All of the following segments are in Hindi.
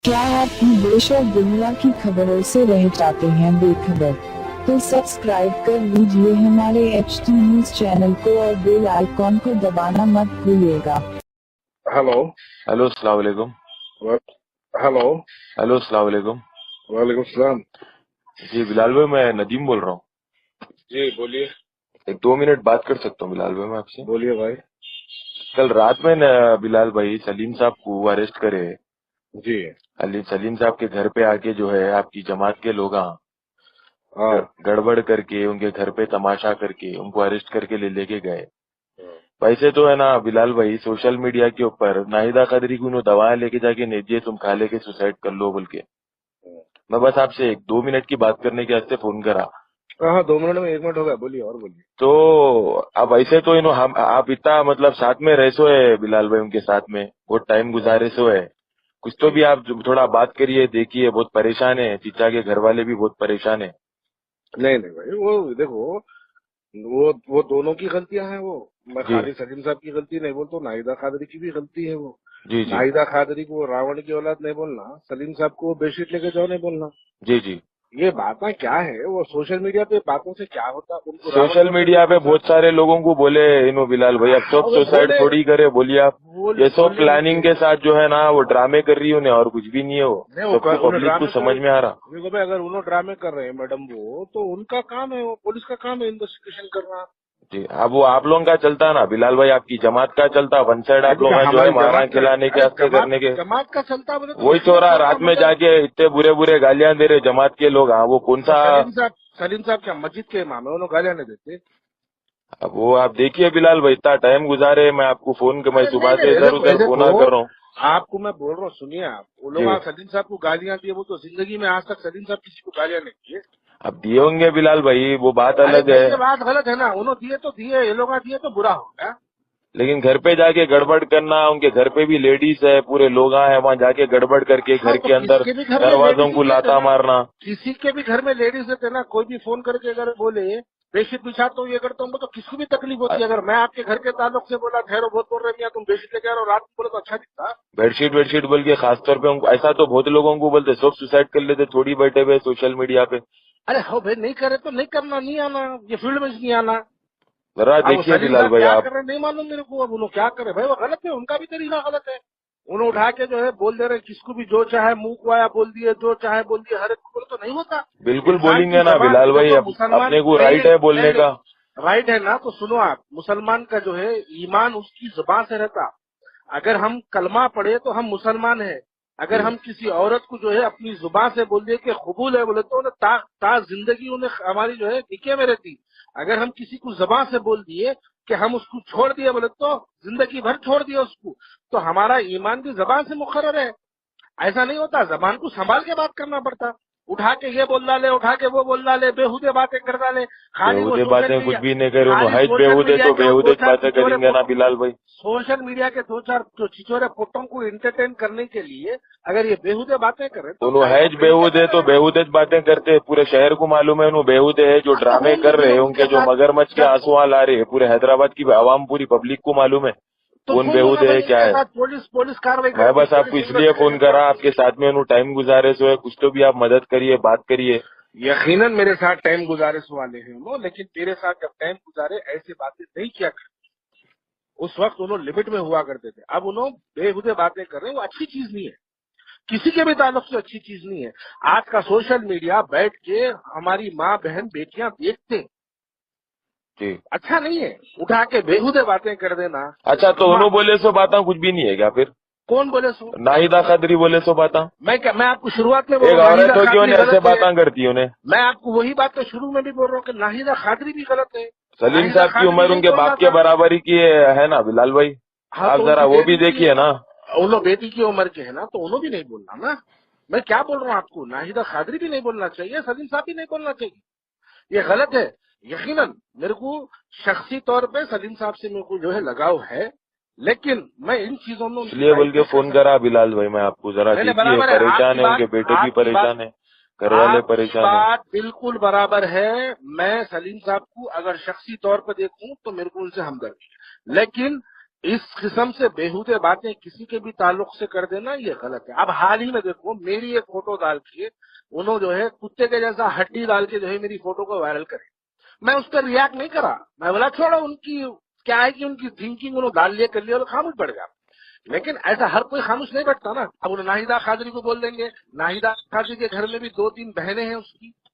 क्या आप देश और दुनिया की खबरों से रह जाते हैं बेखबर? तो सब्सक्राइब कर लीजिए हमारे HT न्यूज चैनल को और बेल आइकॉन को दबाना मत भूलिएगा। हेलो हेलो अस्सलाम वालेकुम। हेलो हेलो अस्सलाम वालेकुम। वालेकुम सलाम। जी बिलाल भाई, मैं नदीम बोल रहा हूँ। जी बोलिए। एक 2 मिनट बात कर सकता हूँ बिलाल भाई मैं आपसे? बोलिए भाई। कल रात में बिलाल भाई सलीम साहब को अरेस्ट करे। जी सलीम साहब के घर पे आके जो है आपकी जमात के लोग हाँ गड़बड़ करके उनके घर पे तमाशा करके उनको अरेस्ट करके ले लेके गए। वैसे तो है ना बिलाल भाई, सोशल मीडिया के ऊपर नाहिदा कदरी को उन्होंने दवाएं लेके जाके नहीं दिए, तुम खा लेके सुसाइड कर लो बोल के। मैं बस आपसे 1-2 मिनट की बात करने के वास्ते फोन करा। हाँ 2 मिनट में 1 मिनट हो गया। बोलिए और बोलिए। तो अब ऐसे तो हम आप इतना मतलब साथ में रह सो है बिलाल भाई, उनके साथ में बहुत टाइम गुजारे सो है। कुछ तो भी आप थोड़ा बात करिए, देखिए बहुत परेशान है, चीचा के घर वाले भी बहुत परेशान है। नहीं नहीं भाई, वो देखो, वो दोनों की गलतियां हैं। वो मैं जी खाली सलीम साहब की गलती नहीं बोलता, नाहिदा खादरी की भी गलती है। वो जी जी नाहिदा खादरी को रावण की औलाद नहीं बोलना, सलीम साहब को बेडशीट लेके जाओ नहीं बोलना। जी जी। ये बातें क्या है? वो सोशल मीडिया पे बातों से क्या होता? उनको रावण सोशल बोलते थे मीडिया पे कैसा? बहुत सारे लोगों को बोले इनो बिलाल भाई, अब हाँ सब वो सुसाइड बोले, थोड़ी करे बोलिए आप। ये सब बोलने प्लानिंग दीजिए। के साथ जो है ना वो ड्रामे कर रही है उन्हें, और कुछ भी नहीं है। वो नहीं, वो सबको उन्हें पब्लिक को ड्रामे कर, समझ में आ रहा। देखो भाई, अगर उन्होंने ड्रामे कर रहे हैं मैडम, वो तो उनका काम है। वो पुलिस का काम है इन्वेस्टिगेशन करना। जी, अब वो आप लोगों का चलता है ना बिलाल भाई, आपकी जमात का चलता, वन साइड अरे आप लोग देखो, हैं जो है हमारी मारा जमात का, खिलाने के अरे हस्ते करने के। जमात का चलता बोले तो वही यकीनन छोरा चलता, रात में मगर जाके इतने बुरे बुरे गालियां दे रहे जमात के लोग। हाँ वो कौन तो सा? सलीम साहब क्या मस्जिद के इमाम है? उन्होंने गालियां नहीं देते? अब वो आप देखिए बिलाल भाई, इतना टाइम गुजारे, मैं आपको फोन मैं अरे नहीं सुबह से नहीं, इधर देखो उधर फोना देखो, कर रहा हूँ। आपको मैं बोल रहा हूँ, सुनिए आप। वो लोग जी, सलीम साहब को गालियां दिए, वो तो जिंदगी में आज तक सलीम साहब किसी को गालियां नहीं दिए। अब दिए होंगे बिलाल भाई, वो बात अरे अलग नहीं, है। ये बात गलत है ना। उन्होंने दिए तो दिए, ये लोग दिए तो बुरा हो गया। लेकिन घर पे जाके गड़बड़ करना, उनके घर पे भी लेडीज है, पूरे लोग हैं वहाँ जाके गड़बड़ करके हाँ घर तो के अंदर किसके भी घर में दरवाजों लेडीज ही को देते लाता ना, मारना। किसी के भी घर में लेडीज देते ना। कोई भी फोन करके अगर बोले बेडशीट बिछाता हूँ, ये करता हूँ, तो किसको भी तकलीफ होती है। अगर मैं आपके घर के ताल्लुक से बोला, ठहरो बहुत बोल रहे हैं मियां, तुम बेडशीट लेके आ रहे हो, रात में बोले तो अच्छा दिखता। बेडशीट वेडशीट बोल के खासतौर पे उनको ऐसा तो बहुत लोगों को बोलते, सब सुसाइड कर लेते थोड़ी बैठे हुए सोशल मीडिया पे। अरे हो भाई, नहीं करे तो नहीं करना, नहीं आना, ये फील्ड में नहीं आना। जरा अब वो देखिए सलीम बिलाल साहब भाई क्या आप। कर रहे हैं नहीं मालूम मेरे को। अब उन्होंने क्या करे भाई, वो गलत है, उनका भी तरीका गलत है। उन्होंने उठा के जो है बोल दे रहे हैं, किसको भी जो चाहे मुंह को आया बोल दिए, जो चाहे बोल दिए, हर एक को बोले तो नहीं होता। बिल्कुल इंसान की बोलेंगे ना जबान, बिलाल भाई, देखो मुसलमान, अपने को नहीं राइट नहीं है नहीं बोलने नहीं, का। राइट है ना, तो सुनो आप, मुसलमान का जो है ईमान उसकी जुबान से रहता। अगर हम कलमा पढ़े तो हम मुसलमान हैं। अगर जी हम किसी औरत को जो है अपनी जुबान से बोल दिए कि कबूल है बोले, तो उन्हें ता जिंदगी उन्हें हमारी जो है निके में रहती। अगर हम किसी को जुबान से बोल दिए कि हम उसको छोड़ दिए बोले, तो जिंदगी भर छोड़ दिया उसको। तो हमारा ईमान भी जबान से मुकर्रर है। ऐसा नहीं होता, जबान को संभाल के बात करना पड़ता। उठा के ये बोल डाले, उठा के वो बोल डाले, बेहुदे बातें कर डाले। खाली वो बेहुदे सोशल बातें कुछ मीडिया, भी नहीं करे उन्होंने, खाली है सोशल बेहुदे मीडिया तो के वो दो बेहुदे चार बातें छिछोरे करेंगे ना बिलाल भाई। सोशल मीडिया के दो चार जो छिछोरे फोटो को एंटरटेन करने के लिए अगर ये बेहुदे बातें करें, तो उन्होंने कल को हैज कहीं से बेहुदे तो करेगा। बेहुदे बातें करते, पूरे शहर को मालूम है उन्होंने बेहुदे है, जो हाँ तो ड्रामे होंगे कर फिर रहे हैं, उनके उनके जो साथ। मगरमच्छ के जब आंसू ला रहे हैं, पूरे हैदराबाद की आवाम पूरी पब्लिक को मालूम है तो कौन होंगे ना बेहुदे भाई, है क्या उनके है। साथ पुलिस पुलिस कार्रवाई मैं करती, बस आपको पुलिस इसलिए फोन इन्वेस्टिगेशन करा, करती। आपके साथ में उन्होंने टाइम गुजारे सो है, कुछ तो भी आप मदद करिए, बात करिए। यकीनन मेरे साथ टाइम गुजारिश वाले हैं वो, लेकिन तेरे साथ जब टाइम गुजारे ऐसी बातें नहीं किया करते। उस वक्त उन्होंने लिमिट में हुआ करते थे। अब उन्होंने बेहुदे बातें कर रहे हैं, वो अच्छी चीज नहीं है, किसी के भी ताल्लुक से अच्छी चीज नहीं है। आज का सोशल मीडिया बैठ के हमारी माँ बहन बेटियां देखते हैं, जी अच्छा नहीं है। उठा के बेहुदे बातें कर देना। अच्छा, तो माँ, उन्होंने बोले सो बात कुछ भी नहीं है क्या फिर? कौन बोले सो? नाहिदा खदरी बोले सो बात? मैं आपको शुरुआत में बोल एक रहा हूँ औरत नाहिदा हो क्यों खादरी नहीं ऐसे गलत है। बातें करती उन्हें? मैं आपको वही बात तो शुरू में भी बोल रहा हूँ कि नाहिदा खादरी भी गलत है। सलीम नाहिदा साहब की खादरी उम्र यही उनके बोल रहा बाप के था। बराबरी की है ना बिलाल भाई? हाँ आप तो जरा उनकी वो भी बेटी की, देखिए ना। उन लोग बेटी की उम्र के है ना, तो उन्होंने भी नहीं बोलना ना। मैं क्या बोल रहा हूँ आपको, नाहिदा खादरी भी नहीं बोलना चाहिए, सलीम साहब भी नहीं बोलना चाहिए। ये गलत है। यकीनन मेरे को शख्सी तौर पे सलीम साहब से मेरे को जो है लगाव है, लेकिन मैं इन चीजों में उनकी इसलिए बोल तारीफ के नहीं कर फोन सकता। करा बिलाल भाई, मैं आपको जरा नहीं नहीं, देखिए, बराबर है परेशान है, उनके बेटे भी परेशान है, घर वाले आपकी परेशान है। बात बिल्कुल बराबर है। मैं सलीम साहब को अगर शख्सी तौर पर देखूं तो मेरे को उनसे हमदर्दी है, लेकिन इस किस्म से बेहुदे बातें किसी के भी ताल्लुक से कर देना ये गलत है। अब हाल ही में देखो मेरी एक फोटो डाल के उन्होंने जो है कुत्ते के जैसा हड्डी डाल के जो है मेरी फोटो को वायरल करे। मैं उस पर रिएक्ट नहीं करा, मैं बोला छोड़ो, उनकी क्या है कि उनकी थिंकिंग उन्होंने डाल लिया कर लिया और खामोश बढ़ गया। लेकिन ऐसा हर कोई खामोश नहीं बैठता ना। अब उन्हें नाहिदा कादरी को बोल देंगे, नाहिदा कादरी के घर में भी 2-3 बहनें हैं,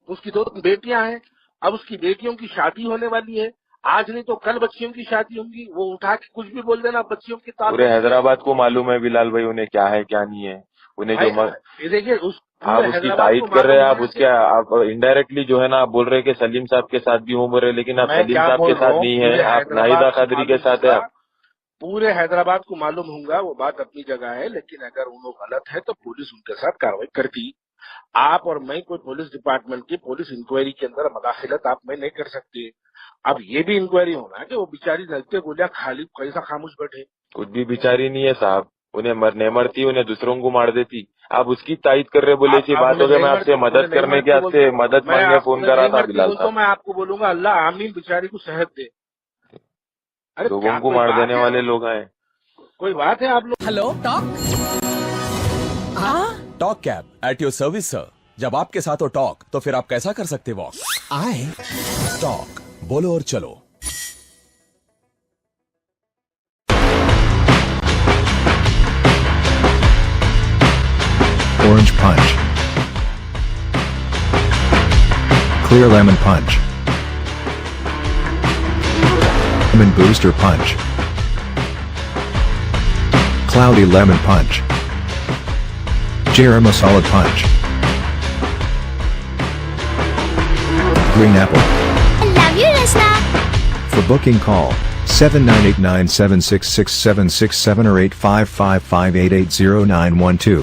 उसकी 2 बेटियां हैं। अब उसकी बेटियों की शादी होने वाली है, आज नहीं तो कल बच्चियों की शादी होंगी, वो उठा के कुछ भी बोल देना बच्चियों की ताल्लुक। पूरे हैदराबाद को मालूम है बिलाल भाई उन्हें क्या है क्या नहीं है। उन्हें जो देखिए आप उसकी तारीफ कर रहे हैं, आप उसके आप इनडायरेक्टली जो है ना आप बोल रहे हैं कि सलीम साहब के साथ भी हूँ बोल, लेकिन आप सलीम साहब के साथ नहीं है, आप नाहिदा कादरी के साथ है। आप पूरे हैदराबाद को मालूम होगा, वो बात अपनी जगह है। लेकिन अगर उन्होंने गलत है तो पुलिस उनके साथ कार्रवाई करती। आप और मैं कोई पुलिस डिपार्टमेंट की पुलिस इंक्वायरी के अंदर मदाखिलत आप मैं नहीं कर सकते। अब ये भी इंक्वायरी होना है कि वो बेचारी नलते गोलियां खाली कैसा खामोश बैठे। कुछ भी बेचारी नहीं है साहब, उन्हें नहीं मरती, उन्हें दूसरों को मार देती। आप उसकी तारीफ कर रहे बोले ऐसी बात हो गई। मैं आपसे मदद करने के आपसे मदद मांगने फोन कर रहा था बिलाल साहब। तो मैं आपको बोलूंगा अल्लाह आमीन बेचारी को सेहत दे। अरे लोगों को मार देने वाले लोग हैं। कोई बात है आप लोग। Hello talk talk cab at your service sir. जब आपके साथ हो टॉक तो फिर आप कैसा कर सकते वॉक। आए टॉक बोलो और चलो। Orange Punch, Clear Lemon Punch, Lemon Booster Punch, Cloudy Lemon Punch, Jerem Solid Punch, Green Apple. I love you, listener. For booking call 7989766767 or 8555880912.